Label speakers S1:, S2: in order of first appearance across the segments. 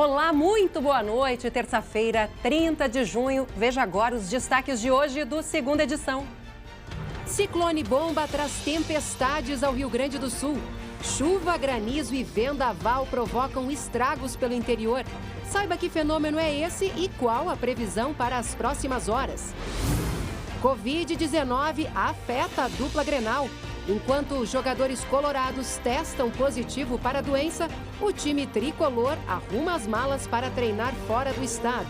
S1: Olá, muito boa noite. Terça-feira, 30 de junho. Veja agora os destaques de hoje do Segunda Edição.
S2: Ciclone bomba traz tempestades ao Rio Grande do Sul. Chuva, granizo e vendaval provocam estragos pelo interior. Saiba que fenômeno é esse e qual a previsão para as próximas horas. Covid-19 afeta a dupla Grenal. Enquanto os jogadores colorados testam positivo para a doença, o time tricolor arruma as malas para treinar fora do estado.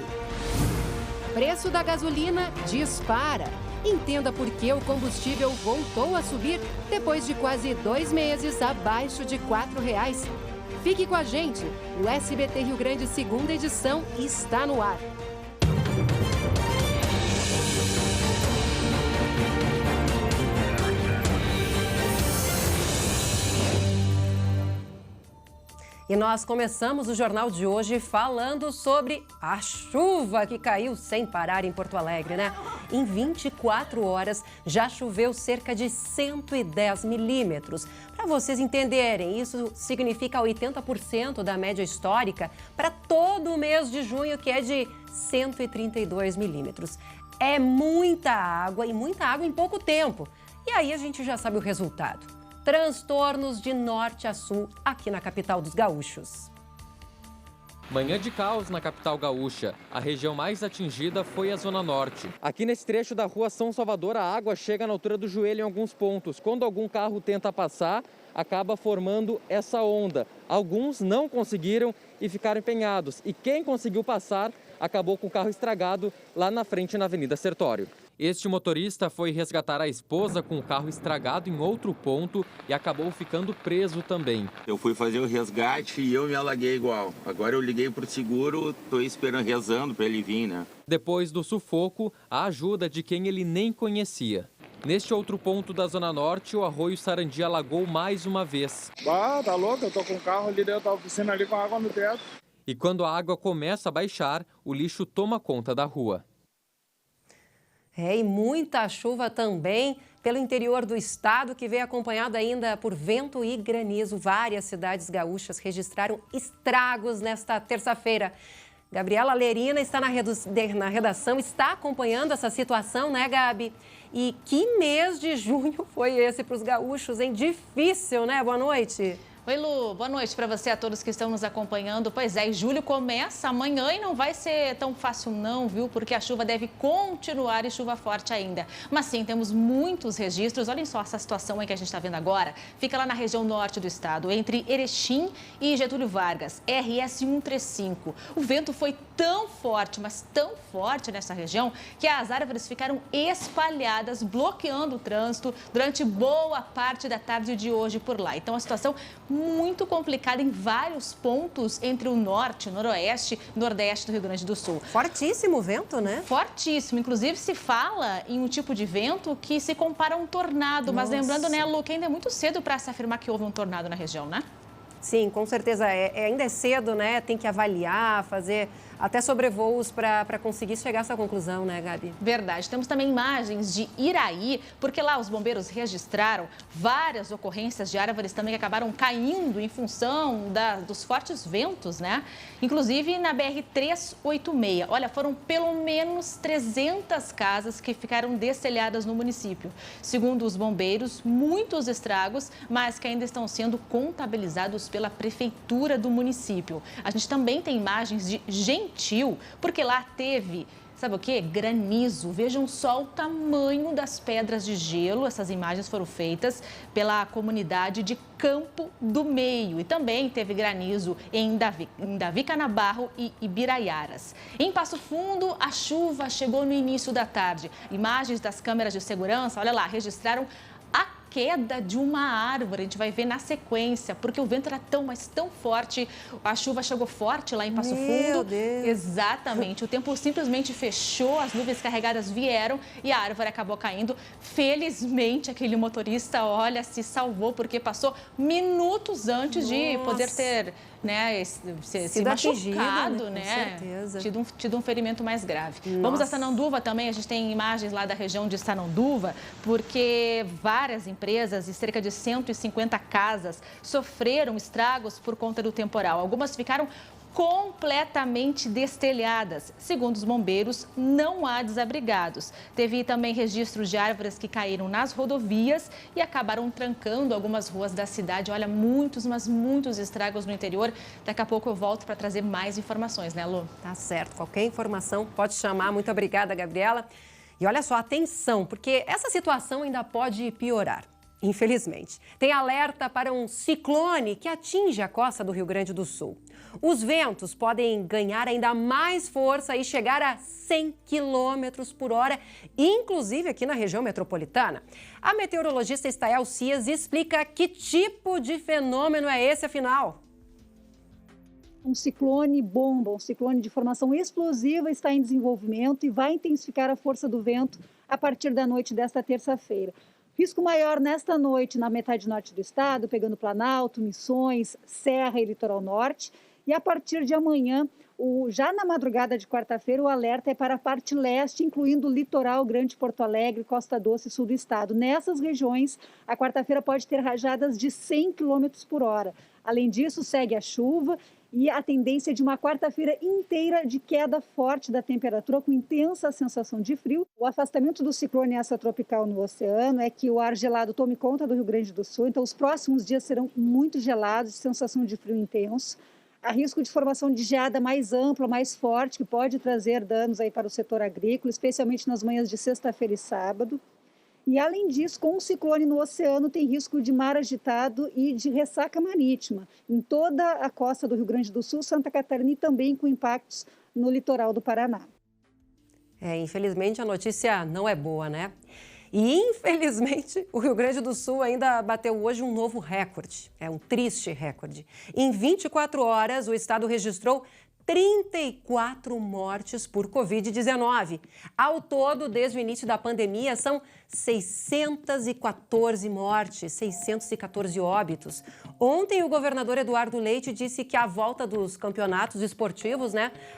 S2: Preço da gasolina dispara. Entenda por que o combustível voltou a subir depois de quase 2 meses abaixo de R$ 4,00. Fique com a gente. O SBT Rio Grande Segunda Edição está no ar.
S1: E nós começamos o jornal de hoje falando sobre a chuva que caiu sem parar em Porto Alegre, né? Em 24 horas já choveu cerca de 110 milímetros. Para vocês entenderem, isso significa 80% da média histórica para todo o mês de junho, que é de 132 milímetros. É muita água e muita água em pouco tempo. E aí a gente já sabe o resultado. Transtornos de norte a sul aqui na capital dos gaúchos.
S3: Manhã de caos na capital gaúcha. A região mais atingida foi a Zona Norte. Aqui nesse trecho da rua São Salvador, a água chega na altura do joelho em alguns pontos. Quando algum carro tenta passar, acaba formando essa onda. Alguns não conseguiram e ficaram empenhados. E quem conseguiu passar acabou com o carro estragado lá na frente na Avenida Sertório. Este motorista foi resgatar a esposa com o carro estragado em outro ponto e acabou ficando preso também.
S4: Eu fui fazer o resgate e eu me alaguei igual. Agora eu liguei pro seguro, tô esperando, rezando para ele vir, né?
S3: Depois do sufoco, a ajuda de quem ele nem conhecia. Neste outro ponto da Zona Norte, o Arroio Sarandi alagou mais uma vez.
S5: Tá louco, eu tô com o carro ali dentro da oficina ali com água no teto.
S3: E quando a água começa a baixar, o lixo toma conta da rua.
S1: E muita chuva também pelo interior do estado, que veio acompanhada ainda por vento e granizo. Várias cidades gaúchas registraram estragos nesta terça-feira. Gabriela Lerina está na redação, está acompanhando essa situação, né, Gabi? E que mês de junho foi esse para os gaúchos, hein? Difícil, né? Boa noite.
S6: Oi, Lu. Boa noite para você e a todos que estão nos acompanhando. Pois é, e julho começa amanhã e não vai ser tão fácil não, viu? Porque a chuva deve continuar e chuva forte ainda. Mas sim, temos muitos registros. Olhem só essa situação aí que a gente está vendo agora. Fica lá na região norte do estado, entre Erechim e Getúlio Vargas, RS 135. O vento foi tão forte, mas tão forte nessa região, que as árvores ficaram espalhadas, bloqueando o trânsito durante boa parte da tarde de hoje por lá. Então, a situação muito complicada em vários pontos entre o norte, noroeste e nordeste do Rio Grande do Sul.
S1: Fortíssimo o vento, né?
S6: Fortíssimo. Inclusive, se fala em um tipo de vento que se compara a um tornado. Mas lembrando, né, Lu, que ainda é muito cedo para se afirmar que houve um tornado na região, né?
S1: Sim, com certeza. Ainda é cedo, né? Tem que avaliar, fazer até sobrevoos para conseguir chegar a essa conclusão, né, Gabi?
S6: Verdade. Temos também imagens de Iraí, porque lá os bombeiros registraram várias ocorrências de árvores também que acabaram caindo em função dos fortes ventos, né? Inclusive na BR-386. Olha, foram pelo menos 300 casas que ficaram destelhadas no município. Segundo os bombeiros, muitos estragos, mas que ainda estão sendo contabilizados pela prefeitura do município. A gente também tem imagens de Gentil, porque lá teve, sabe o quê? Granizo. Vejam só o tamanho das pedras de gelo. Essas imagens foram feitas pela comunidade de Campo do Meio. E também teve granizo em Davi Canabarro e Ibiraiaras. Em Passo Fundo, a chuva chegou no início da tarde. Imagens das câmeras de segurança, olha lá, registraram a queda de uma árvore. A gente vai ver na sequência, porque o vento era tão, mas tão forte. A chuva chegou forte lá em Passo Fundo.
S1: Meu Deus.
S6: Exatamente. O tempo simplesmente fechou, as nuvens carregadas vieram e a árvore acabou caindo. Felizmente, aquele motorista, olha, se salvou, porque passou minutos antes de poder ter, né, se machucado, né?
S1: Com certeza.
S6: Tido um ferimento mais grave.
S1: Nossa.
S6: Vamos a Sananduva também. A gente tem imagens lá da região de Sananduva, porque várias empresas e cerca de 150 casas sofreram estragos por conta do temporal. Algumas ficaram completamente destelhadas. Segundo os bombeiros, não há desabrigados. Teve também registros de árvores que caíram nas rodovias e acabaram trancando algumas ruas da cidade. Olha, muitos, mas muitos estragos no interior. Daqui a pouco eu volto para trazer mais informações, né, Lu?
S1: Tá certo. Qualquer informação pode chamar. Muito obrigada, Gabriela. E olha só, atenção, porque essa situação ainda pode piorar. Infelizmente. Tem alerta para um ciclone que atinge a costa do Rio Grande do Sul. Os ventos podem ganhar ainda mais força e chegar a 100 km por hora, inclusive aqui na região metropolitana. A meteorologista Estael Cias explica que tipo de fenômeno é esse, afinal.
S7: Um ciclone bomba, um ciclone de formação explosiva está em desenvolvimento e vai intensificar a força do vento a partir da noite desta terça-feira. Risco maior nesta noite na metade norte do estado, pegando Planalto, Missões, Serra e Litoral Norte. E a partir de amanhã, já na madrugada de quarta-feira, o alerta é para a parte leste, incluindo Litoral, Grande Porto Alegre, Costa Doce e sul do estado. Nessas regiões, a quarta-feira pode ter rajadas de 100 km por hora. Além disso, segue a chuva e a tendência de uma quarta-feira inteira de queda forte da temperatura, com intensa sensação de frio. O afastamento do ciclone extratropical no oceano é que o ar gelado tome conta do Rio Grande do Sul, então os próximos dias serão muito gelados, de sensação de frio intenso. Há risco de formação de geada mais ampla, mais forte, que pode trazer danos aí para o setor agrícola, especialmente nas manhãs de sexta-feira e sábado. E, além disso, com o ciclone no oceano, tem risco de mar agitado e de ressaca marítima em toda a costa do Rio Grande do Sul, Santa Catarina e também com impactos no litoral do Paraná.
S1: Infelizmente, a notícia não é boa, né? E, infelizmente, o Rio Grande do Sul ainda bateu hoje um novo recorde. É um triste recorde. Em 24 horas, o estado registrou 34 mortes por Covid-19. Ao todo, desde o início da pandemia, são 614 mortes, 614 óbitos. Ontem, o governador Eduardo Leite disse que a volta dos campeonatos esportivos,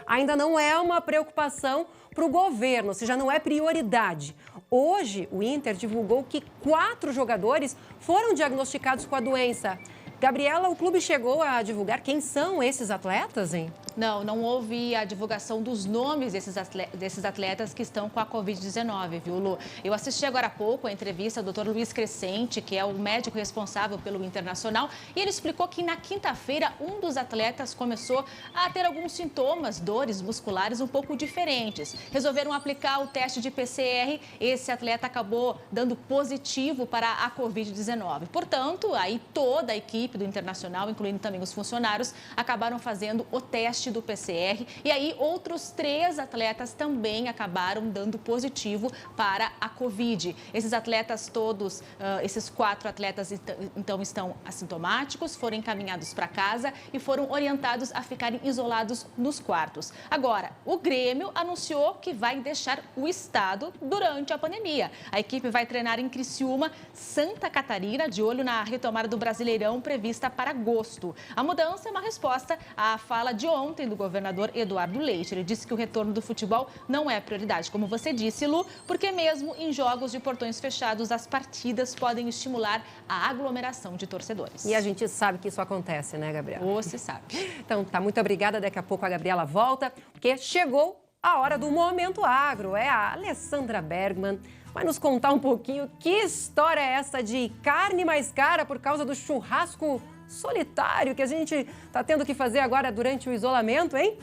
S1: ainda não é uma preocupação para o governo, ou seja, não é prioridade. Hoje, o Inter divulgou que 4 jogadores foram diagnosticados com a doença. Gabriela, o clube chegou a divulgar quem são esses atletas, hein?
S6: Não houve a divulgação dos nomes desses atletas que estão com a Covid-19, viu, Lu? Eu assisti agora há pouco a entrevista do Dr. Luiz Crescente, que é o médico responsável pelo Internacional, e ele explicou que na quinta-feira um dos atletas começou a ter alguns sintomas, dores musculares um pouco diferentes. Resolveram aplicar o teste de PCR, esse atleta acabou dando positivo para a Covid-19. Portanto, aí toda a equipe do Internacional, incluindo também os funcionários, acabaram fazendo o teste do PCR e aí outros 3 atletas também acabaram dando positivo para a Covid. Esses atletas todos, esses 4 atletas então estão assintomáticos, foram encaminhados para casa e foram orientados a ficarem isolados nos quartos. Agora, o Grêmio anunciou que vai deixar o estado durante a pandemia. A equipe vai treinar em Criciúma, Santa Catarina, de olho na retomada do Brasileirão prevista para agosto. A mudança é uma resposta à fala de ontem do governador Eduardo Leite. Ele disse que o retorno do futebol não é prioridade, como você disse, Lu, porque mesmo em jogos de portões fechados, as partidas podem estimular a aglomeração de torcedores.
S1: E a gente sabe que isso acontece, né, Gabriela?
S6: Você sabe.
S1: Então, tá, muito obrigada. Daqui a pouco a Gabriela volta, porque chegou a hora do Momento Agro. É a Alessandra Bergman vai nos contar um pouquinho que história é essa de carne mais cara por causa do churrasco solitário que a gente está tendo que fazer agora durante o isolamento, hein?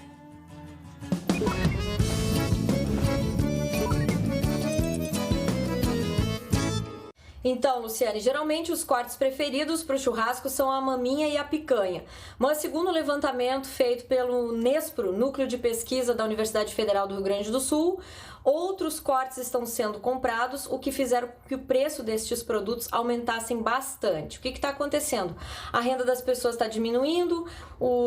S8: Então, Luciane, geralmente os cortes preferidos para o churrasco são a maminha e a picanha. Mas segundo o levantamento feito pelo Nespro, Núcleo de Pesquisa da Universidade Federal do Rio Grande do Sul, outros cortes estão sendo comprados, o que fizeram com que o preço destes produtos aumentassem bastante. O que está acontecendo? A renda das pessoas está diminuindo,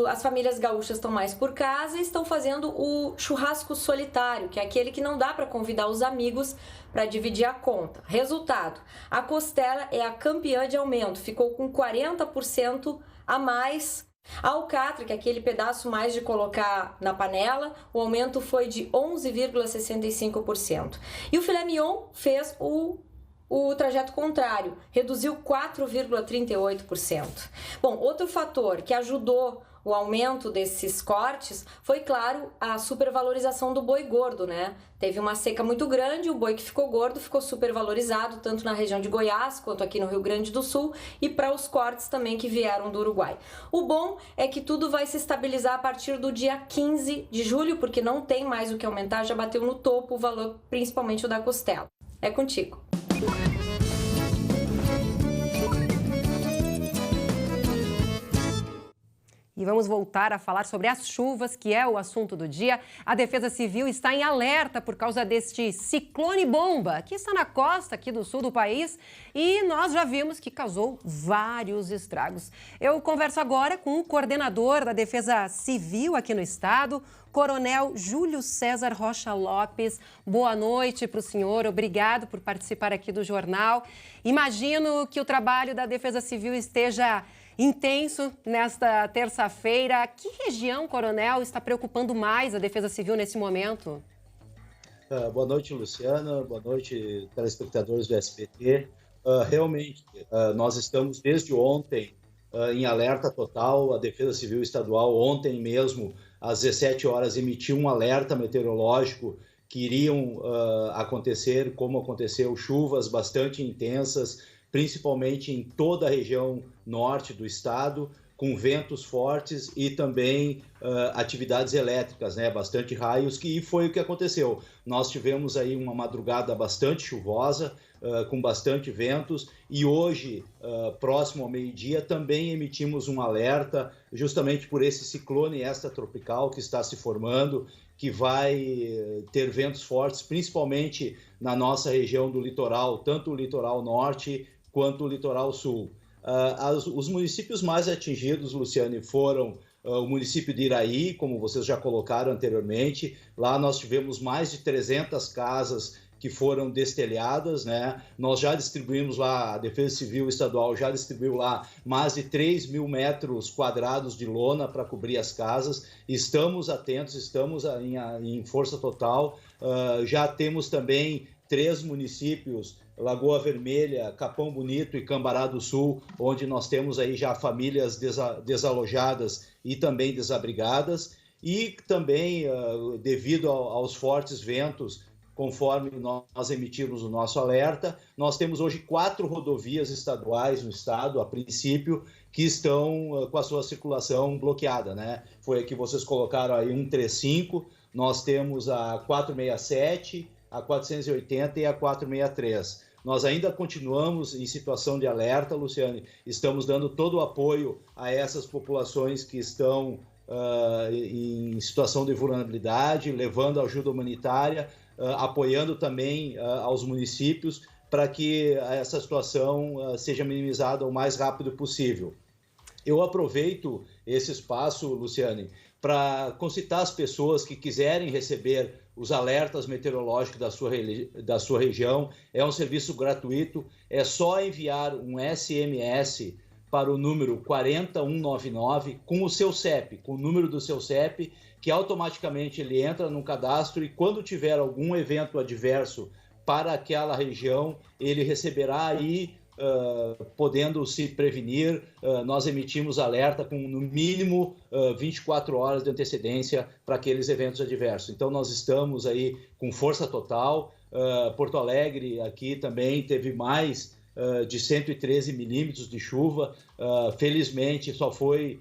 S8: as famílias gaúchas estão mais por casa e estão fazendo o churrasco solitário, que é aquele que não dá para convidar os amigos para dividir a conta. Resultado, a costela é a campeã de aumento, ficou com 40% a mais. A alcatra, que é aquele pedaço mais de colocar na panela, o aumento foi de 11,65%. E o filé mignon fez o trajeto contrário, reduziu 4,38%. Bom, outro fator que ajudou o aumento desses cortes foi, claro, a supervalorização do boi gordo, né? Teve uma seca muito grande, o boi que ficou gordo ficou supervalorizado, tanto na região de Goiás quanto aqui no Rio Grande do Sul, e para os cortes também que vieram do Uruguai. O bom é que tudo vai se estabilizar a partir do dia 15 de julho, porque não tem mais o que aumentar, já bateu no topo o valor, principalmente o da costela. É contigo.
S1: E vamos voltar a falar sobre as chuvas, que é o assunto do dia. A Defesa Civil está em alerta por causa deste ciclone bomba, que está na costa aqui do sul do país, e nós já vimos que causou vários estragos. Eu converso agora com o coordenador da Defesa Civil aqui no estado, Coronel Júlio César Rocha Lopes. Boa noite para o senhor, obrigado por participar aqui do jornal. Imagino que o trabalho da Defesa Civil esteja intenso nesta terça-feira. Que região, coronel, está preocupando mais a Defesa Civil nesse momento?
S9: Boa noite, Luciana. Boa noite, telespectadores do SBT. Realmente, nós estamos desde ontem em alerta total. A Defesa Civil Estadual, ontem mesmo, às 17 horas, emitiu um alerta meteorológico que iriam acontecer, como aconteceu, chuvas bastante intensas, principalmente em toda a região norte do estado, com ventos fortes e também atividades elétricas, né? Bastante raios, que foi o que aconteceu. Nós tivemos aí uma madrugada bastante chuvosa, com bastante ventos, e hoje, próximo ao meio-dia, também emitimos um alerta, justamente por esse ciclone extratropical que está se formando, que vai ter ventos fortes, principalmente na nossa região do litoral, tanto o litoral norte quanto o litoral sul. Os municípios mais atingidos, Luciane, foram o município de Iraí, como vocês já colocaram anteriormente. Lá nós tivemos mais de 300 casas que foram destelhadas, né? Nós já distribuímos lá, a Defesa Civil Estadual já distribuiu lá mais de 3.000 metros quadrados de lona para cobrir as casas. Estamos atentos, estamos em força total. Já temos também 3 municípios, Lagoa Vermelha, Capão Bonito e Cambará do Sul, onde nós temos aí já famílias desalojadas e também desabrigadas. E também, devido aos fortes ventos, conforme nós emitimos o nosso alerta, nós temos hoje 4 rodovias estaduais no estado, a princípio, que estão com a sua circulação bloqueada, né? Foi a que vocês colocaram aí, 135, nós temos a 467, a 480 e a 463. Nós ainda continuamos em situação de alerta, Luciane, estamos dando todo o apoio a essas populações que estão em situação de vulnerabilidade, levando ajuda humanitária, apoiando também aos municípios para que essa situação seja minimizada o mais rápido possível. Eu aproveito esse espaço, Luciane, para concitar as pessoas que quiserem receber os alertas meteorológicos da sua região. É um serviço gratuito, é só enviar um SMS para o número 40199 com o seu CEP, com o número do seu CEP, que automaticamente ele entra no cadastro, e quando tiver algum evento adverso para aquela região, ele receberá aí, podendo se prevenir. Nós emitimos alerta com no mínimo 24 horas de antecedência para aqueles eventos adversos. Então nós estamos aí com força total. Porto Alegre aqui também teve mais de 113 milímetros de chuva. Felizmente só foi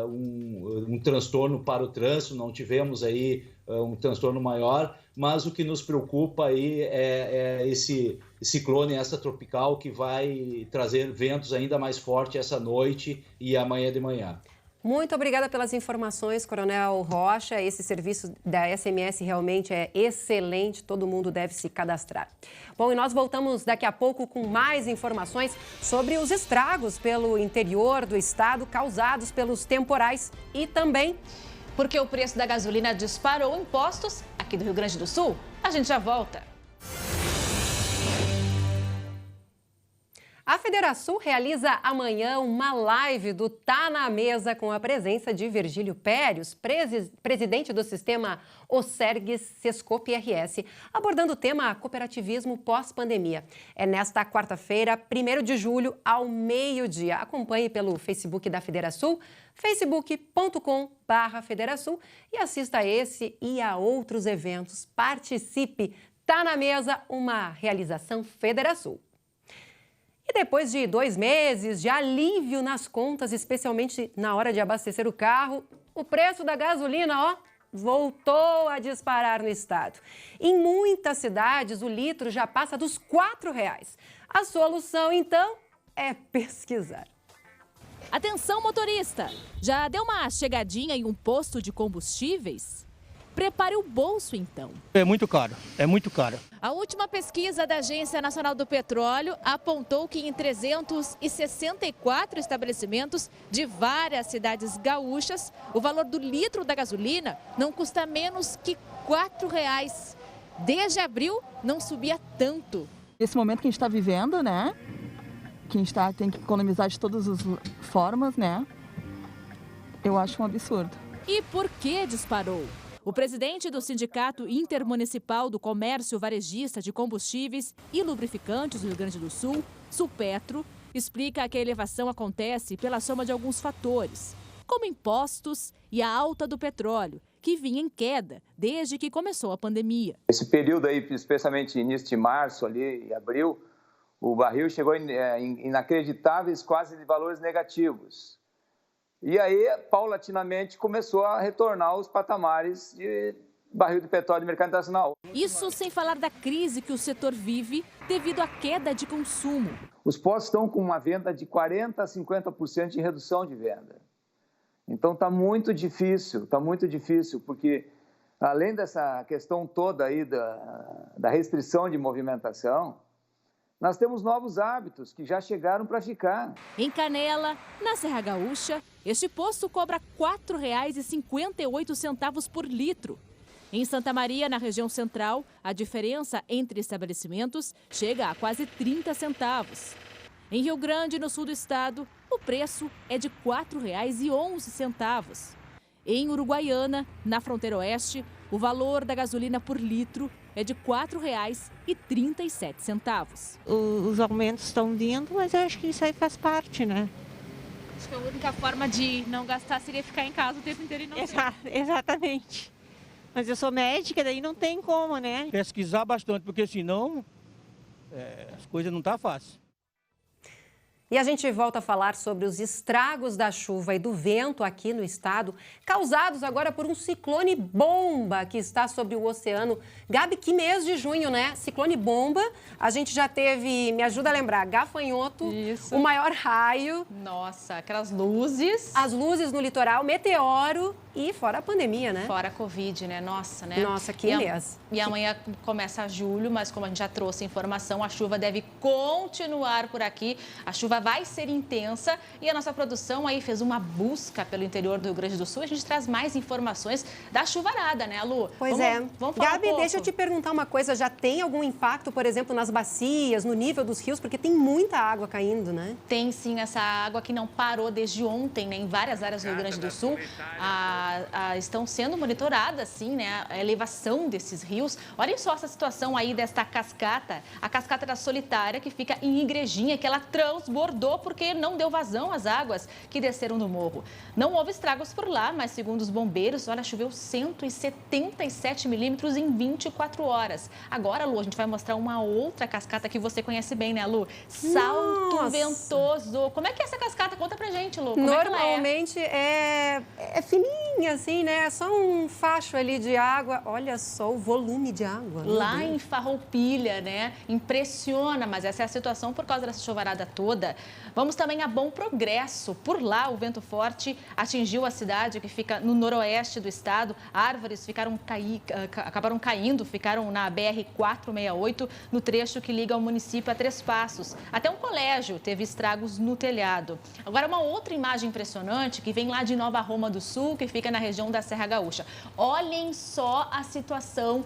S9: um transtorno para o trânsito, não tivemos aí um transtorno maior, mas o que nos preocupa aí é esse ciclone extratropical que vai trazer ventos ainda mais fortes essa noite e amanhã de manhã.
S1: Muito obrigada pelas informações, Coronel Rocha. Esse serviço da SMS realmente é excelente, todo mundo deve se cadastrar. Bom, e nós voltamos daqui a pouco com mais informações sobre os estragos pelo interior do estado causados pelos temporais e também
S6: porque o preço da gasolina disparou em postos aqui do Rio Grande do Sul. A gente já volta.
S1: A Federação realiza amanhã uma live do Tá na Mesa com a presença de Virgílio Périos, presidente do sistema Osergues Sescope RS, abordando o tema cooperativismo pós-pandemia. É nesta quarta-feira, 1º de julho, ao meio-dia. Acompanhe pelo Facebook da Federação, facebook.com/Federação e assista a esse e a outros eventos. Participe! Tá na Mesa, uma realização Federação. E depois de 2 meses de alívio nas contas, especialmente na hora de abastecer o carro, o preço da gasolina, voltou a disparar no estado. Em muitas cidades, o litro já passa dos R$4. A solução, então, é pesquisar.
S10: Atenção, motorista! Já deu uma chegadinha em um posto de combustíveis? Prepare o bolso, então.
S11: É muito caro, é muito caro.
S10: A última pesquisa da Agência Nacional do Petróleo apontou que em 364 estabelecimentos de várias cidades gaúchas, o valor do litro da gasolina não custa menos que R$4. Desde abril, não subia tanto.
S12: Esse momento que a gente está vivendo, né? Que a gente tem que economizar de todas as formas, né? Eu acho um absurdo.
S10: E por que disparou? O presidente do Sindicato Intermunicipal do Comércio Varejista de Combustíveis e Lubrificantes do Rio Grande do Sul, Sulpetro, explica que a elevação acontece pela soma de alguns fatores, como impostos e a alta do petróleo, que vinha em queda desde que começou a pandemia.
S13: Esse período aí, especialmente início de março, ali, abril, o barril chegou em inacreditáveis quase de valores negativos. E aí, paulatinamente, começou a retornar os patamares de barril de petróleo de mercado internacional.
S10: Isso sem falar da crise que o setor vive devido à queda de consumo.
S13: Os postos estão com uma venda de 40% a 50% de redução de venda. Então está muito difícil, porque além dessa questão toda aí da restrição de movimentação, nós temos novos hábitos que já chegaram para ficar.
S10: Em Canela, na Serra Gaúcha, este posto cobra R$ 4,58 por litro. Em Santa Maria, na região central, a diferença entre estabelecimentos chega a quase 30 centavos. Em Rio Grande, no sul do estado, o preço é de R$ 4,11. Em Uruguaiana, na fronteira oeste, o valor da gasolina por litro é de R$ 4,37.
S14: Os aumentos estão vindo, mas eu acho que isso aí faz parte, né?
S10: Acho que a única forma de não gastar seria ficar em casa o tempo inteiro e não
S14: Exatamente. Mas eu sou médica, daí não tem como, né?
S11: Pesquisar bastante, porque senão as coisas não estão fáceis.
S1: E a gente volta a falar sobre os estragos da chuva e do vento aqui no estado, causados agora por um ciclone bomba que está sobre o oceano. Gabi, que mês de junho, né? Ciclone bomba, a gente já teve, me ajuda a lembrar, gafanhoto, isso, o maior raio.
S6: Nossa, aquelas luzes.
S1: As luzes no litoral, meteoro e fora a pandemia, né?
S6: Fora a Covid, né? Nossa, né?
S1: Nossa, que mês.
S6: E amanhã começa julho, mas como a gente já trouxe informação, a chuva deve continuar por aqui. A chuva vai ser intensa e a nossa produção aí fez uma busca pelo interior do Rio Grande do Sul. A gente traz mais informações da chuvarada, né, Lu?
S1: Pois vamos falar Gabi, deixa eu te perguntar uma coisa. Já tem algum impacto, por exemplo, nas bacias, no nível dos rios? Porque tem muita água caindo, né?
S6: Tem sim, essa água que não parou desde ontem, né? Em várias áreas do Rio Grande do Sul. Estão sendo monitoradas, sim, né? A elevação desses rios. Olhem só essa situação aí desta cascata. A cascata da Solitária, que fica em Igrejinha, que ela transbordou porque não deu vazão às águas que desceram do morro. Não houve estragos por lá, mas segundo os bombeiros, olha, choveu 177 milímetros em 24 horas. Agora, Lu, a gente vai mostrar uma outra cascata que você conhece bem, né, Lu? Salto Ventoso. Como é que é essa cascata? Conta pra gente, Lu. Como
S1: normalmente é fininha, assim, né? É só um facho ali de água. Olha só o volume de água.
S6: Lá em Farroupilha, né? Impressiona, mas essa é a situação por causa dessa chuvarada toda. Vamos também a Bom Progresso. Por lá, o vento forte atingiu a cidade que fica no noroeste do estado. Árvores acabaram caindo, ficaram na BR-468, no trecho que liga o município a Três Passos. Até um colégio teve estragos no telhado. Agora, uma outra imagem impressionante que vem lá de Nova Roma do Sul, que fica na região da Serra Gaúcha. Olhem só a situação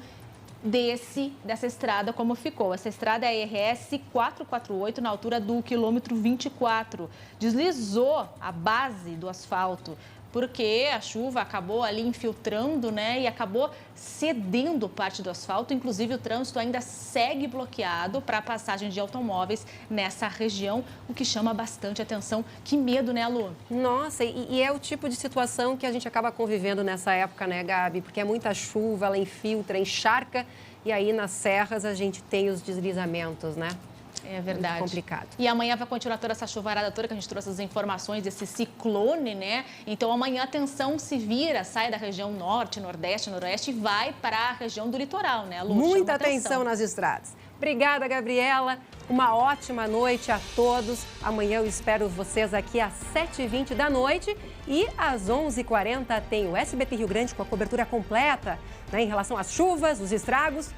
S6: dessa estrada como ficou. Essa estrada é a RS 448, na altura do quilômetro 24. Deslizou a base do asfalto, porque a chuva acabou ali infiltrando, né, e acabou cedendo parte do asfalto. Inclusive, o trânsito ainda segue bloqueado para a passagem de automóveis nessa região, o que chama bastante atenção. Que medo, né, Lu?
S1: Nossa, e é o tipo de situação que a gente acaba convivendo nessa época, né, Gabi? Porque é muita chuva, ela infiltra, encharca, e aí nas serras a gente tem os deslizamentos, né?
S6: É verdade.
S1: Muito complicado.
S6: E amanhã vai continuar toda essa chuvarada toda, que a gente trouxe as informações desse ciclone, né? Então amanhã a atenção se vira, sai da região norte, nordeste, noroeste e vai para a região do litoral, né, Lu?
S1: Muita atenção nas estradas. Obrigada, Gabriela. Uma ótima noite a todos. Amanhã eu espero vocês aqui às 7h20 da noite e às 11h40 tem o SBT Rio Grande com a cobertura completa, né, em relação às chuvas, os estragos